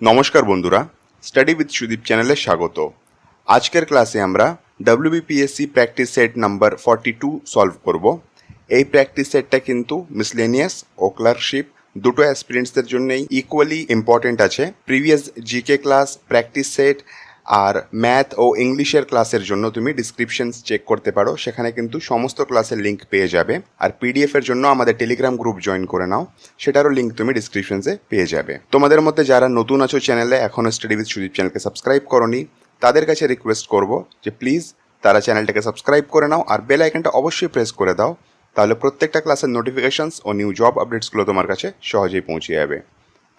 নমস্কার বন্ধুরা, study with Sudip চ্যানেলে স্বাগত। আজকের ক্লাসে আমরা WBPSC practice set number 42 solve করব। এই প্র্যাকটিস সেটটা কিন্তু মিসলেনিয়াস ও ক্লার্কশিপ দুটো অ্যাসপিরেন্টসদের জন্যই ইকুয়ালি ইম্পর্টেন্ট আছে। Previous GK class, practice set আর ম্যাথ ও ইংলিশের ক্লাসের জন্য তুমি ডিসক্রিপশনস চেক করতে পারো, সেখানে কিন্তু সমস্ত ক্লাসের লিঙ্ক পেয়ে যাবে। আর পিডিএফ এর জন্য আমাদের টেলিগ্রাম গ্রুপ জয়েন করে নাও, সেটারও লিঙ্ক তুমি ডিসক্রিপশনসে পেয়ে যাবে। তোমাদের মধ্যে যারা নতুন আছো চ্যানেলে, এখনও স্টাডি উইথ সুদীপ চ্যানেলকে সাবস্ক্রাইব করোনি, তাদের কাছে রিকোয়েস্ট করব যে প্লিজ তারা চ্যানেলটাকে সাবস্ক্রাইব করে নাও আর বেল আইকনটা অবশ্যই প্রেস করে দাও, তাহলে প্রত্যেকটা ক্লাসের নোটিফিকেশনস ও নিউ জব আপডেটসগুলো তোমার কাছে সহজেই পৌঁছে যাবে।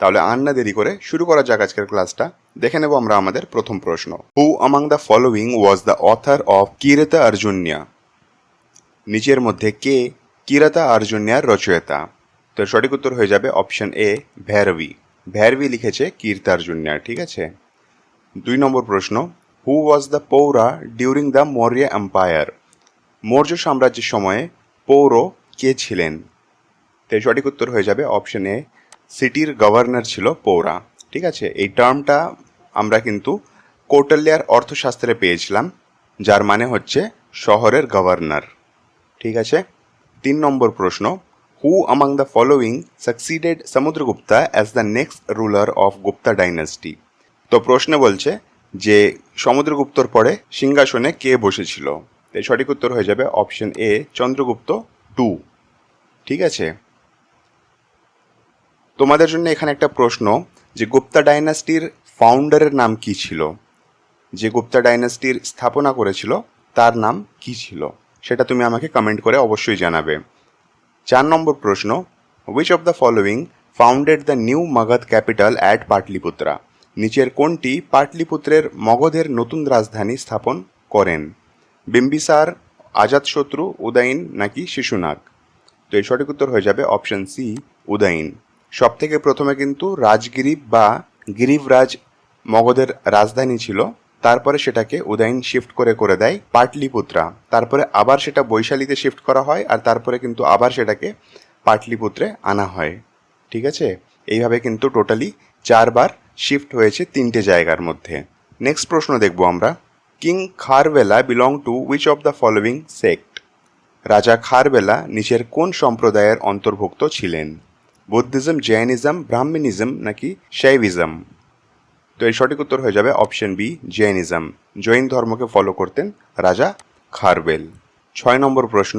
তাহলে আর না দেরি করে শুরু করা যাক আজকের ক্লাসটা। দেখে নেব আমরা আমাদের প্রথম প্রশ্ন। Who among the following was the author of Kiratarjuniya? নিচের মধ্যে কে কিরতা অর্জুন্যার রচয়িতা? তো সঠিক উত্তর হয়ে যাবে অপশন এ, ভৈরবী। ভৈরবী লিখেছে কীর্তার্জুন্যা, ঠিক আছে। 2 নম্বর প্রশ্ন, who was the Paura during the Maurya empire? Maurya সাম্রাজ্যের সময়ে পৌর কে ছিলেন? তো সঠিক উত্তর হয়ে যাবে অপশন এ, সিটির গভর্নর ছিল পৌরা, ঠিক আছে। এই টার্মটা আমরা কিন্তু কৌটিল্যের অর্থশাস্ত্রে পেয়েছিলাম, যার মানে হচ্ছে শহরের গভর্নর, ঠিক আছে। 3 নম্বর প্রশ্ন, who among the following succeeded Samudragupta as the next ruler of Gupta dynasty? তো প্রশ্নে বলছে যে সমুদ্রগুপ্তর পরে সিংহাসনে কে বসেছিল? তো সঠিক উত্তর হয়ে যাবে অপশন এ, চন্দ্রগুপ্ত 2, ঠিক আছে। তোমাদের জন্য এখানে একটা প্রশ্ন, যে গুপ্তা ডাইনাস্টির ফাউন্ডারের নাম কি ছিল? যে গুপ্তা ডাইনাস্টির স্থাপনা করেছিল তার নাম কি ছিল? সেটা তুমি আমাকে কমেন্ট করে অবশ্যই জানাবে। 4 নম্বর প্রশ্ন, which of the following founded the new Magadha capital at Pataliputra? নিচের কোনটি পাটলিপুত্রের মগধের নতুন রাজধানী স্থাপন করেন? বিম্বিসার, আজাতশত্রু, উদয়ন নাকি শিশুনাগ? তো এই সঠিক উত্তর হয়ে যাবে অপশন সি, উদয়ন। সব থেকে প্রথমে কিন্তু রাজগিরিব বা গিরিবরাজ মগধের রাজধানী ছিল, তারপরে সেটাকে উদয়ন শিফট করে দেয় পাটলিপুত্রা, তারপরে আবার সেটা বৈশালীতে শিফট করা হয়, আর তারপরে কিন্তু আবার সেটাকে পাটলিপুত্রে আনা হয়, ঠিক আছে। এইভাবে কিন্তু টোটালি 4 বার শিফট হয়েছে 3টে জায়গার মধ্যে। নেক্সট প্রশ্ন দেখব আমরা, king Kharavela belong to which of the following sect? রাজা খারবেলা নিচের কোন সম্প্রদায়ের অন্তর্ভুক্ত ছিলেন? বুদ্ধিজম, জৈনিজম, ব্রাহ্মণিজম নাকি শৈবিজম? তো এর সঠিক উত্তর হয়ে যাবে অপশন বি, জৈনিজম। জৈন ধর্মকে ফলো করতেন রাজা খারবেল। 6 নম্বর প্রশ্ন,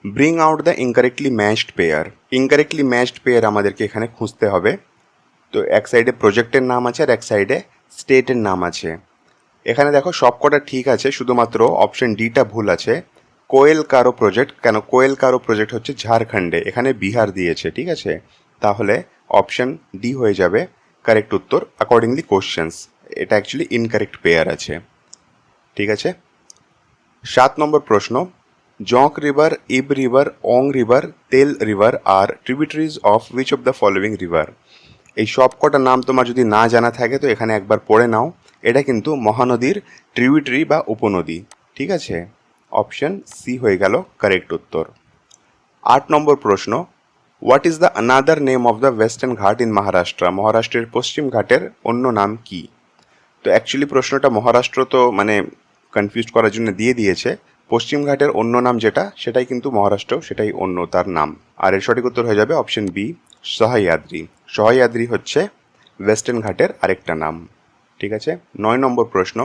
bring out the incorrectly matched pair. Incorrectly matched pair আমাদেরকে এখানে খুঁজতে হবে। তো এক সাইডে প্রজেক্টের নাম আছে আর এক সাইডে স্টেটের নাম আছে। এখানে দেখো সবকটা ঠিক আছে, শুধুমাত্র অপশন ডিটা ভুল আছে। কোয়েল কারো প্রজেক্ট, কেন কোয়েল কারো প্রজেক্ট হচ্ছে ঝাড়খণ্ডে, এখানে বিহার দিয়েছে, ঠিক আছে। তাহলে অপশন ডি হয়ে যাবে কারেক্ট উত্তর অ্যাকর্ডিংলি কোশ্চেন্স। এটা অ্যাকচুয়ালি ইনকারেক্ট পেয়ার আছে, ঠিক আছে। 7 নম্বর প্রশ্ন, Jonk river, Ib river, Ong river, Tel river আর tributaries of which of the following river? এই সব কটা নাম তোমার যদি না জানা থাকে তো এখানে একবার পড়ে নাও। এটা কিন্তু মহানদীর ট্রিবিউটারি বা উপনদী, ঠিক আছে। অপশন সি হয়ে গেল কারেক্ট উত্তর। 8 নম্বর প্রশ্ন, what is the another name of the western ঘাট ইন মহারাষ্ট্র? মহারাষ্ট্রের পশ্চিম ঘাটের অন্য নাম কি? তো অ্যাকচুয়ালি প্রশ্নটা মহারাষ্ট্র তো মানে কনফিউজ করার জন্য দিয়ে দিয়েছে। পশ্চিম ঘাটের অন্য নাম যেটা, সেটাই কিন্তু মহারাষ্ট্র, সেটাই অন্য তার নাম। আর এর সঠিক উত্তর হয়ে যাবে অপশন বি, সহ্যাদ্রি। সহ্যাদ্রি হচ্ছে ওয়েস্টার্ন ঘাটের আরেকটা নাম, ঠিক আছে। 9 নম্বর প্রশ্ন,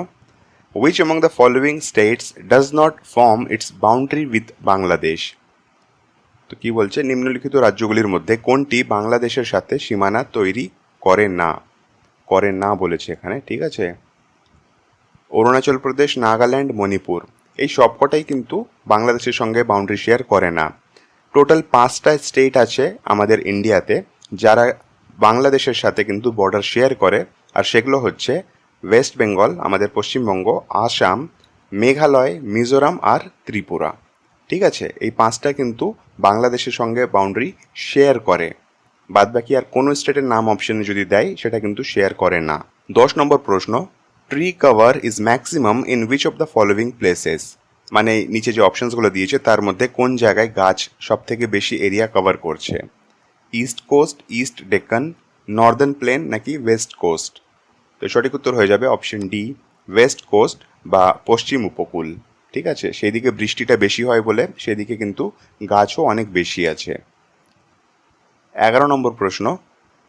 which among the following states does not form its boundary with Bangladesh? তো কি বলছে, নিম্নলিখিত রাজ্যগুলির মধ্যে কোনটি বাংলাদেশের সাথে সীমানা তৈরি করে না বলেছে এখানে, ঠিক আছে। অরুণাচল প্রদেশ, নাগাল্যান্ড, মণিপুর, এই সবকটাই কিন্তু বাংলাদেশের সঙ্গে বাউন্ডারি শেয়ার করে না। টোটাল 5টা স্টেট আছে আমাদের ইন্ডিয়াতে যারা বাংলাদেশের সাথে কিন্তু বর্ডার শেয়ার করে, আর সেগুলো হচ্ছে ওয়েস্ট বেঙ্গল আমাদের পশ্চিমবঙ্গ, আসাম, মেঘালয়, মিজোরাম আর ত্রিপুরা, ঠিক আছে। এই 5টা কিন্তু বাংলাদেশের সঙ্গে বাউন্ডারি শেয়ার করে, বাদবাকি আর কোনো স্টেটের নাম অপশনে যদি দেয় সেটা কিন্তু শেয়ার করে না। 10 নম্বর প্রশ্ন, tree cover is maximum in which of the following places? মানে নিচে যে অপশনসগুলো দিয়েছে তার মধ্যে কোন জায়গায় গাছ সব থেকে বেশি এরিয়া কভার করছে? East coast, east Deccan, northern plain নাকি ওয়েস্ট কোস্ট? তো সঠিক উত্তর হয়ে যাবে অপশন ডি, ওয়েস্ট কোস্ট বা পশ্চিম উপকূল। ঠিক আছে, সেই দিকে বৃষ্টিটা বেশি হয় বলে সেদিকে কিন্তু গাছও অনেক বেশি আছে। 11 নম্বর প্রশ্ন,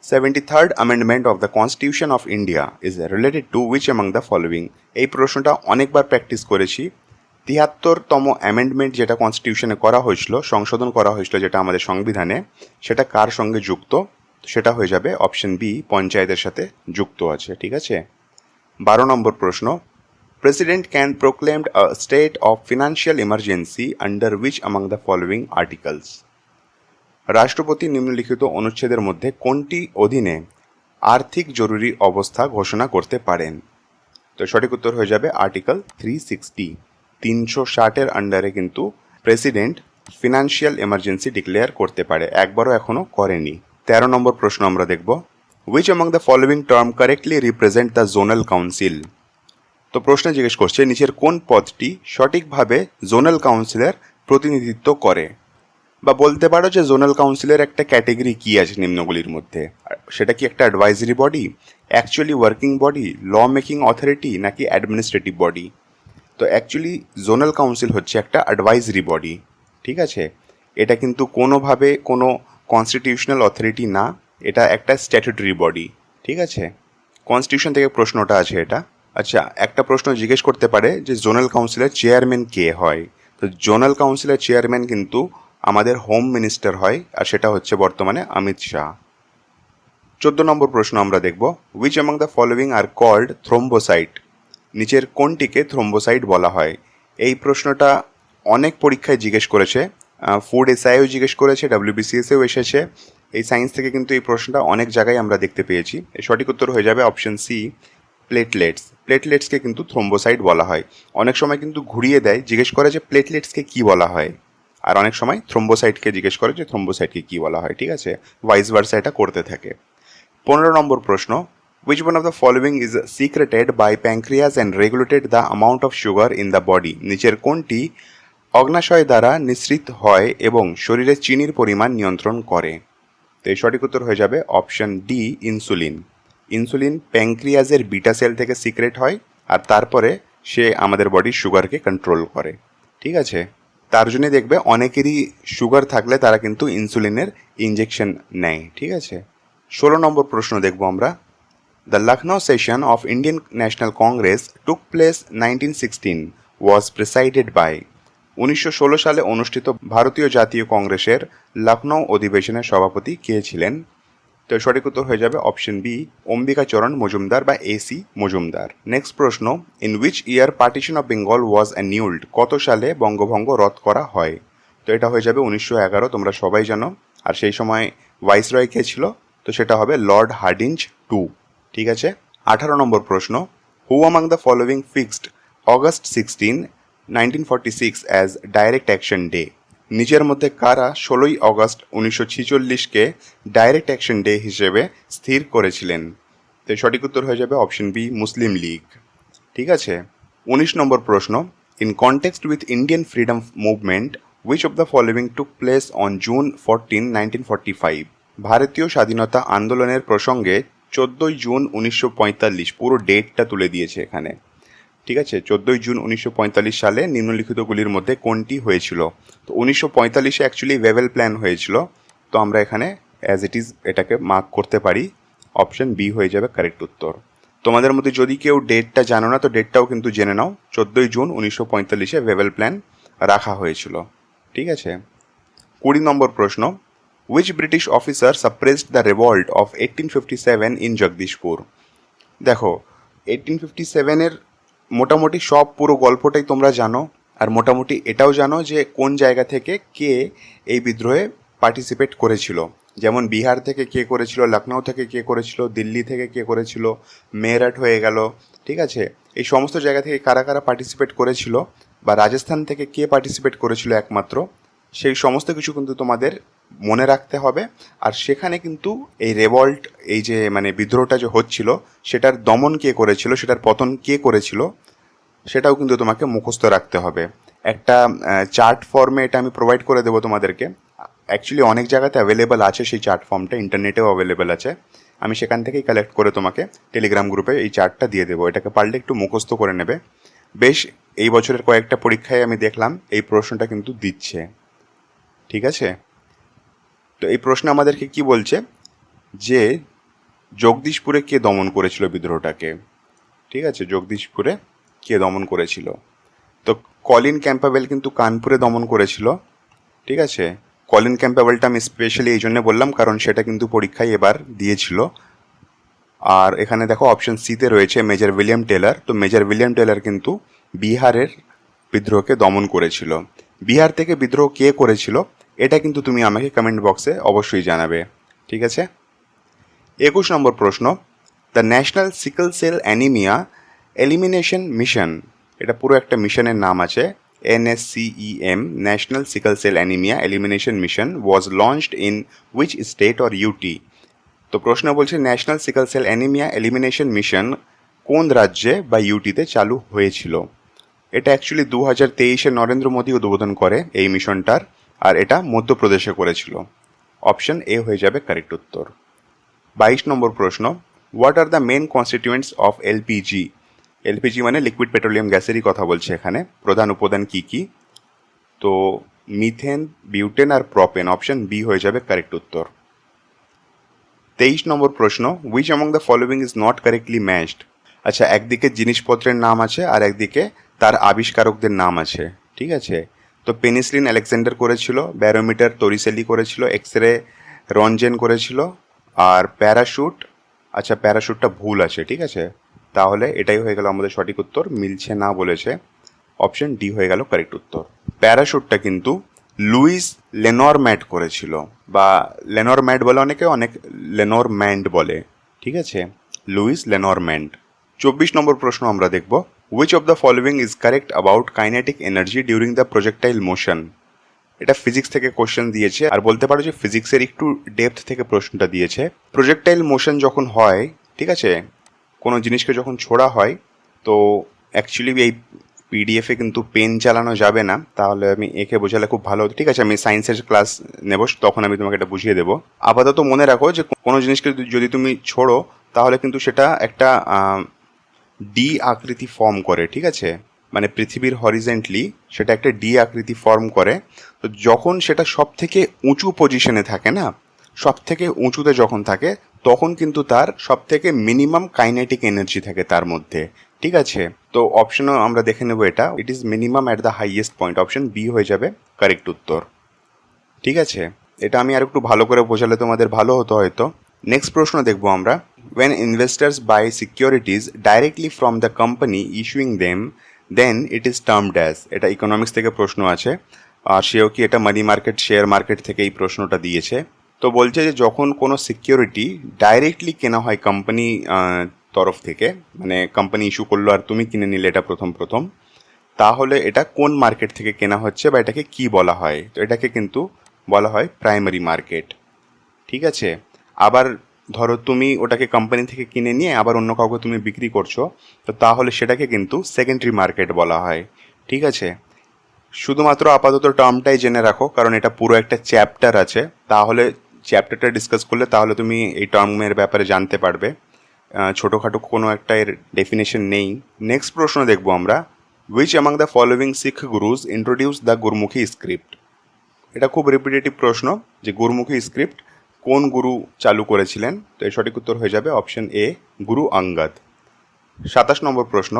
73rd amendment of the constitution of India is related to which among the following. এই প্রশ্নটা অনেকবার প্র্যাকটিস করেছি। 73তম অ্যামেন্ডমেন্ট যেটা কনস্টিটিউশনে করা হয়েছিল, সংশোধন করা হয়েছিল যেটা আমাদের সংবিধানে, সেটা কার সঙ্গে যুক্ত? সেটা হয়ে যাবে অপশন বি, পঞ্চায়েতের সাথে যুক্ত আছে। ঠিক আছে। 12 নম্বর প্রশ্ন, president can proclaimed a state of financial emergency under which among the following articles. রাষ্ট্রপতি নিম্নলিখিত অনুচ্ছেদের মধ্যে কোনটি অধীনে আর্থিক জরুরি অবস্থা ঘোষণা করতে পারেন? তো সঠিক উত্তর হয়ে যাবে আর্টিকেল 360। 360-এর আন্ডারে কিন্তু প্রেসিডেন্ট ফিনান্সিয়াল এমার্জেন্সি ডিক্লেয়ার করতে পারে, একবারও এখনো করেনি। 13 নম্বর প্রশ্ন আমরা দেখব, which among the following term correctly represent the zonal council. তো প্রশ্নে জিজ্ঞেস করছে নিচের কোন পদটি সঠিকভাবে জোনাল কাউন্সিলের প্রতিনিধিত্ব করে, বা বলতে পারো যে জোনাল কাউন্সিলের একটা ক্যাটেগরি কি আছে নিম্নগুলির মধ্যে। সেটা কি একটা advisory body, actually working body, law making authority, নাকি অ্যাডমিনিস্ট্রেটিভ বডি? তো অ্যাকচুয়ালি জোনাল কাউন্সিল হচ্ছে একটা অ্যাডভাইজারি বডি। ঠিক আছে, এটা কিন্তু কোনোভাবে কোনো কনস্টিটিউশনাল অথরিটি না, এটা একটা স্ট্যাটুটরি বডি। ঠিক আছে, কনস্টিটিউশন থেকে প্রশ্নটা আছে এটা। আচ্ছা, একটা প্রশ্ন জিজ্ঞেস করতে পারে যে জোনাল কাউন্সিলের চেয়ারম্যান কে হয়। তো জোনাল কাউন্সিলের চেয়ারম্যান কিন্তু আমাদের হোম মিনিস্টার হয়, আর সেটা হচ্ছে বর্তমানে অমিত শাহ। 14 নম্বর প্রশ্ন আমরা দেখব, which among the following are called thrombocyte. নিচের কোনটিকে থ্রোম্বোসাইট বলা হয়? এই প্রশ্নটা অনেক পরীক্ষায় জিজ্ঞেস করেছে, ফুড এসআইও জিজ্ঞেস করেছে, ডাব্লিউবিসিএসেও এসেছে। এই সায়েন্স থেকে কিন্তু এই প্রশ্নটা অনেক জায়গায় আমরা দেখতে পেয়েছি। এর সঠিক উত্তর হয়ে যাবে অপশন সি, প্লেটলেটস। প্লেটলেটসকে কিন্তু থ্রোম্বোসাইট বলা হয়। অনেক সময় কিন্তু ঘুরিয়ে দেয়, জিজ্ঞেস করে যে প্লেটলেটসকে কি বলা হয়, আর অনেক সময় থ্রোম্বোসাইটকে জিজ্ঞেস করে যে থ্রোম্বোসাইটকে কি বলা হয়। ঠিক আছে, ভাইস ভার্সা এটা করতে থাকে। 15 নম্বর প্রশ্ন, which one of the following is secreted by pancreas and regulated the amount of sugar in the body? নিচের কোনটি অগ্নাশয় দ্বারা নিঃসৃত হয় এবং শরীরে চিনির পরিমাণ নিয়ন্ত্রণ করে? তো এই সঠিক উত্তর হয়ে যাবে অপশন ডি, ইনসুলিন। ইনসুলিন প্যানক্রিয়াসের বিটা সেল থেকে সিক্রেট হয়, আর তারপরে সে আমাদের বডির সুগারকে কন্ট্রোল করে। ঠিক আছে, তার জন্য দেখবে অনেকেরই সুগার থাকলে তারা কিন্তু ইনসুলিনের ইঞ্জেকশন নেয়। ঠিক আছে। 16 নম্বর প্রশ্ন দেখব আমরা, the Lucknow session of Indian National Congress took place 1916 was presided by. 1916 সালে অনুষ্ঠিত ভারতীয় জাতীয় কংগ্রেসের লখনৌ অধিবেশনের সভাপতি কে ছিলেন? তো সঠিক উত্তর হয়ে যাবে অপশন বি, অম্বিকাচরণ মজুমদার বা এসি মজুমদার। নেক্সট প্রশ্ন, in which year partition of Bengal was annulled. কত সালে বঙ্গভঙ্গ রদ করা হয়? তো এটা হয়ে যাবে 1911, তোমরা সবাই জানো। আর সেই সময় ভাইসরয় কে ছিল? তো সেটা হবে লর্ড হার্ডিঞ্জ টু। ঠিক আছে। 18 নম্বর প্রশ্ন, who among the following fixed August 16, 1946 as direct action day. নিচের মধ্যে কারা 16ই অগস্ট 1946-কে ডাইরেক্ট অ্যাকশন ডে হিসেবে স্থির করেছিলেন? তো সঠিক উত্তর হয়ে যাবে অপশন বি, মুসলিম লীগ। ঠিক আছে। 19 নম্বর প্রশ্ন, in context with Indian freedom movement which of the following took place on June 14, 1945। ভারতীয় স্বাধীনতা আন্দোলনের প্রসঙ্গে 14ই জুন 1945, পুরো ডেটটা তুলে দিয়েছে এখানে। ঠিক আছে, 14ই জুন 1945 সালে নিম্নলিখিতগুলির মধ্যে কোনটি হয়েছিল? তো 1945-এ অ্যাকচুয়ালি ওয়েভেল প্ল্যান হয়েছিল, তো আমরা এখানে অ্যাজ ইট ইজ এটাকে মার্ক করতে পারি। অপশন বি হয়ে যাবে কারেক্ট উত্তর। তোমাদের মধ্যে যদি কেউ ডেটটা জানো না, তো ডেটটাও কিন্তু জেনে নাও। 14ই জুন 1945-এ ওয়েভেল প্ল্যান রাখা হয়েছিল। ঠিক আছে। 20 নম্বর প্রশ্ন, which British officer suppressed the revolt of 1857 in Jagdishpur. দেখো, 1857-এর মোটামুটি সব পুরো গল্পটাই তোমরা জানো, আর মোটামুটি এটাও জানো যে কোন জায়গা থেকে কে এই বিদ্রোহে পার্টিসিপেট করেছিল। যেমন বিহার থেকে কে করেছিল, লখনৌ থেকে কে করেছিল, দিল্লি থেকে কে করেছিল, মেরঠ হয়ে গেল। ঠিক আছে, এই সমস্ত জায়গা থেকে কারা কারা পার্টিসিপেট করেছিল, বা রাজস্থান থেকে কে পার্টিসিপেট করেছিল একমাত্র, সেই সমস্ত কিছু কিন্তু তোমাদের মনে রাখতে হবে। আর সেখানে কিন্তু এই রেভল্ট, এই যে মানে বিদ্রোহটা যে হচ্ছিল, সেটার দমন কে করেছিল, সেটার পতন কে করেছিল, সেটাও কিন্তু তোমাকে মুখস্থ রাখতে হবে। একটা চার্ট ফর্মে এটা আমি প্রোভাইড করে দেবো তোমাদেরকে। অ্যাকচুয়ালি অনেক জায়গাতে অ্যাভেলেবেল আছে সেই চার্ট ফর্মটা, ইন্টারনেটেও অ্যাভেলেবেল আছে। আমি সেখান থেকেই কালেক্ট করে তোমাকে টেলিগ্রাম গ্রুপে এই চার্টটা দিয়ে দেবো। এটাকে পারলে একটু মুখস্থ করে নেবে। বেশ এই বছরের কয়েকটা পরীক্ষায় আমি দেখলাম এই প্রশ্নটা কিন্তু দিচ্ছে, ঠিক আছে। তো এই প্রশ্ন আমাদেরকে কি বলছে, যে জগদীশপুরে কে দমন করেছিল বিদ্রোহটাকে, ঠিক আছে, জগদীশপুরে কে দমন করেছিল। তো কলিন ক্যাম্পবেল কিন্তু কানপুরে দমন করেছিল, ঠিক আছে। কলিন ক্যাম্পবেলটা আমি স্পেশালি এই জন্য বললাম কারণ সেটা কিন্তু পরীক্ষায় এবার দিয়েছিল। আর এখানে দেখো অপশন সিতে রয়েছে মেজর উইলিয়াম টেলর। তো মেজর উইলিয়াম টেলর কিন্তু বিহারের বিদ্রোহকে দমন করেছিল। বিহার থেকে বিদ্রোহ কে করেছিল এটা কিন্তু তুমি আমাকে কমেন্ট বক্সে অবশ্যই জানাবে, ঠিক আছে। 21 নম্বর প্রশ্ন, the national sickle cell anaemia elimination mission, এটা পুরো একটা মিশনের নাম আছে, NSCEM, national sickle cell anaemia elimination mission was launched in which state or UT. তো প্রশ্ন বলছে national sickle cell anaemia elimination mission কোন রাজ্যে বা ইউটিতে চালু হয়েছিল। এটা অ্যাকচুয়ালি 2023-এ নরেন্দ্র মোদী উদ্বোধন করে এই মিশনটার, আর এটা মধ্যপ্রদেশে করেছিল। অপশন এ হয়ে যাবে কারেক্ট উত্তর। 22 নম্বর প্রশ্ন, what are the main constituents of LPG. LPG মানে লিকুইড পেট্রোলিয়াম গ্যাসেরই কথা বলছে এখানে। প্রধান উপাদান কি কি? তো মিথেন, বিউটেন আর প্রপেন। অপশন বি হয়ে যাবে কারেক্ট উত্তর। 23 নম্বর প্রশ্ন, which among the following is not correctly matched. আচ্ছা, একদিকে জিনিসপত্রের নাম আছে আর একদিকে তার আবিষ্কারকদের নাম আছে, ঠিক আছে। তো পেনিসিলিন আলেকজান্ডার করেছিল, ব্যারোমিটার তোরিসেলি করেছিল, এক্স রে রনজেন করেছিল, আর প্যারাশুট, আচ্ছা প্যারাশুটটা ভুল আছে, ঠিক আছে। তাহলে এটাই হয়ে গেল আমাদের সঠিক উত্তর, মিলছে না বলেছে। অপশন ডি হয়ে গেল কারেক্ট উত্তর। প্যারাশুটটা কিন্তু লুইস লেনরম্যাট করেছিল, বা লেনরম্যাট বলে অনেকে, অনেক লেনরম্যান্ড বলে, ঠিক আছে, লুইস লেনরম্যান্ড। 24 নম্বর প্রশ্ন আমরা দেখব, which of the following is correct about kinetic energy during the projectile motion. এটা ফিজিক্স থেকে কোশ্চেন দিয়েছে, আর বলতে পারো যে ফিজিক্সের একটু ডেপথ থেকে প্রশ্নটা দিয়েছে। প্রজেক্টাইল মোশন যখন হয়, ঠিক আছে, কোনো জিনিসকে যখন ছোড়া হয়, তো অ্যাকচুয়ালি এই পিডিএফে কিন্তু পেন চালানো যাবে না, তাহলে আমি একে বোঝালে খুব ভালো হতো, ঠিক আছে। আমি সায়েন্সের ক্লাস নেব, তখন আমি তোমাকে এটা বুঝিয়ে দেবো। আপাতত মনে রাখো যে কোনো জিনিসকে যদি তুমি ছোড়ো তাহলে কিন্তু সেটা একটা ডি আকৃতি ফর্ম করে, ঠিক আছে, মানে পৃথিবীর হরিজেন্টলি সেটা একটা ডি আকৃতি ফর্ম করে। তো যখন সেটা সব থেকে উঁচু পজিশনে থাকে না, সব থেকে উঁচুতে যখন থাকে, তখন কিন্তু তার সব থেকে মিনিমাম কাইনেটিক এনার্জি থাকে তার মধ্যে, ঠিক আছে। তো অপশনও আমরা দেখে নেব, এটা it is minimum at the highest point. Option B হয়ে যাবে কারেক্ট উত্তর, ঠিক আছে। এটা আমি আর একটু ভালো করে বোঝালে তোমাদের ভালো হতো হয়তো। নেক্সট প্রশ্ন দেখবো আমরা, when investors buy securities directly from the company issuing them, then it is termed as, এটা ইকোনমিক্স থেকে প্রশ্ন আছে, আর সেও কি এটা মানি মার্কেট, শেয়ার মার্কেট থেকে এই প্রশ্নটা দিয়েছে। তো বলছে যে যখন কোনো সিকিউরিটি ডাইরেক্টলি কেনা হয় কোম্পানি তরফ থেকে, মানে কোম্পানি ইস্যু করলো আর তুমি কিনে নিলে এটা প্রথম, তাহলে এটা কোন মার্কেট থেকে কেনা হচ্ছে বা এটাকে কি বলা হয়। তো এটাকে কিন্তু বলা হয় প্রাইমারি মার্কেট, ঠিক আছে। আবার ধরো তুমি ওটাকে কোম্পানি থেকে কিনে নিয়ে আবার অন্য কাউকে তুমি বিক্রি করছো, তো তাহলে সেটাকে কিন্তু সেকেন্ডারি মার্কেট বলা হয়, ঠিক আছে। শুধুমাত্র আপাতত টার্মটাই জেনে রাখো, কারণ এটা পুরো একটা চ্যাপ্টার আছে, তাহলে চ্যাপ্টারটা ডিসকাস করলে তাহলে তুমি এই টার্মের ব্যাপারে জানতে পারবে। ছোটোখাটো কোনো একটা এর ডেফিনেশন নেই। নেক্সট প্রশ্ন দেখবো আমরা, which among the following Sikh gurus introduce the Gurmukhi script. এটা খুব রিপিটেটিভ প্রশ্ন, যে গুরমুখী স্ক্রিপ্ট কোন গুরু চালু করেছিলেন। তো এর সঠিক উত্তর হয়ে যাবে অপশন এ, গুরু অঙ্গদ। 27 নম্বর প্রশ্ন,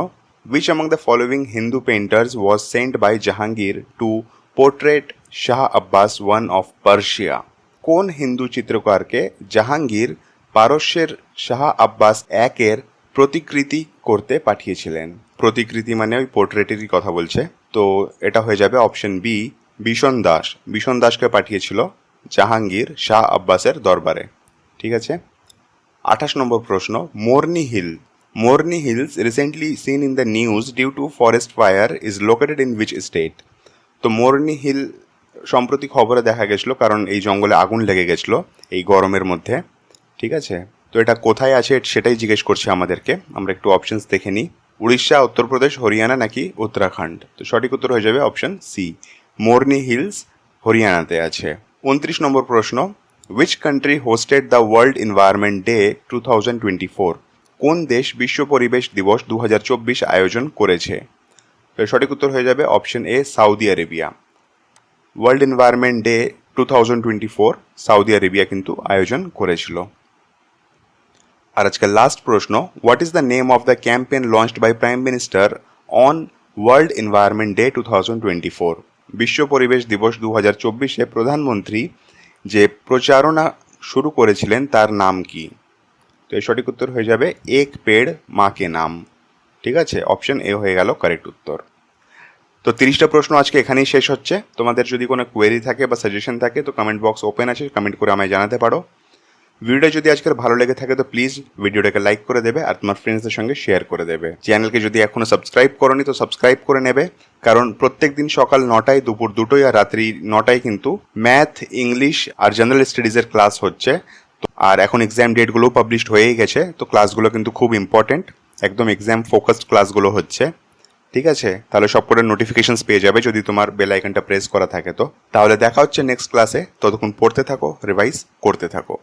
which among the following Hindu painters was sent by Jahangir to portray Shah Abbas I of Persia? কোন হিন্দু চিত্রকারকে জাহাঙ্গীর পারস্যের শাহ আব্বাস একের প্রতিকৃতি করতে পাঠিয়েছিলেন। প্রতিকৃতি মানে ওই পোর্ট্রেটেরই কথা বলছে। তো এটা হয়ে যাবে অপশন বি, ভীষণ দাস। ভীষণ দাসকে পাঠিয়েছিল জাহাঙ্গীর শাহ আব্বাসের দরবারে, ঠিক আছে। 28 নম্বর প্রশ্ন, Moroni hill, Morni Hills, recently seen in the news due to forest fire, is located in which state? তো মোরনি হিল সম্প্রতি খবরে দেখা গেছিলো কারণ এই জঙ্গলে আগুন লেগে গেছিলো এই গরমের মধ্যে, ঠিক আছে। তো এটা কোথায় আছে সেটাই জিজ্ঞেস করছে আমাদেরকে। আমরা একটু অপশনস দেখে নিই, উড়িষ্যা, উত্তরপ্রদেশ, হরিয়ানা নাকি উত্তরাখণ্ড। তো সঠিক উত্তর হয়ে যাবে অপশন সি, মোরনি হিলস হরিয়ানাতে আছে। 29 নম্বর প্রশ্ন, which country hosted the world environment day 2024? কোন দেশ বিশ্ব পরিবেশ দিবস 2024 আয়োজন করেছে? তো সঠিক উত্তর হয়ে যাবে option A, Saudi Arabia. World environment day 2024 Saudi Arabia কিন্তু আয়োজন করেছিল। আর আজকের লাস্ট প্রশ্ন, what is the name of the campaign launched by prime minister on world environment day 2024? বিশ্ব পরিবেশ দিবস 2024-এ প্রধানমন্ত্রী যে প্রচারণা শুরু করেছিলেন তার নাম কি? তো এর সঠিক উত্তর হয়ে যাবে এক পেড় মা কে নাম। ঠিক আছে, অপশন এ হয়ে গেল কারেক্ট উত্তর। তো 30টা প্রশ্ন আজকে এখানেই শেষ হচ্ছে। তোমাদের যদি কোনো কোয়েরি থাকে বা সাজেশন থাকে তো কমেন্ট বক্স ওপেন আছে, কমেন্ট করে আমায় জানাতে পারো। ভিডিওটা যদি আজকের ভালো লেগে থাকে তো প্লিজ ভিডিওটাকে লাইক করে দেবে আর তোমার ফ্রেন্ডসদের সঙ্গে শেয়ার করে দেবে। চ্যানেলকে যদি এখনো সাবস্ক্রাইব করোনি তো সাবস্ক্রাইব করে নেবে, কারণ প্রত্যেক দিন সকাল 9টায়, দুপুর 2টোয় আর রাত্রি 9টায় কিন্তু ম্যাথ, ইংলিশ আর জেনারেল স্টাডিজের ক্লাস হচ্ছে। আর এখন এক্সাম ডেটগুলোও পাবলিশড হয়েই গেছে, তো ক্লাসগুলো কিন্তু খুব ইম্পর্টেন্ট, একদম এক্সাম ফোকাসড ক্লাসগুলো হচ্ছে। ঠিক আছে, তাহলে সবকটার নোটিফিকেশনস পেয়ে যাবে যদি তোমার বেল আইকনটা প্রেস করা থাকে। তো তাহলে দেখা হচ্ছে নেক্সট ক্লাসে, ততক্ষণ পড়তে থাকো, রিভাইজ করতে থাকো।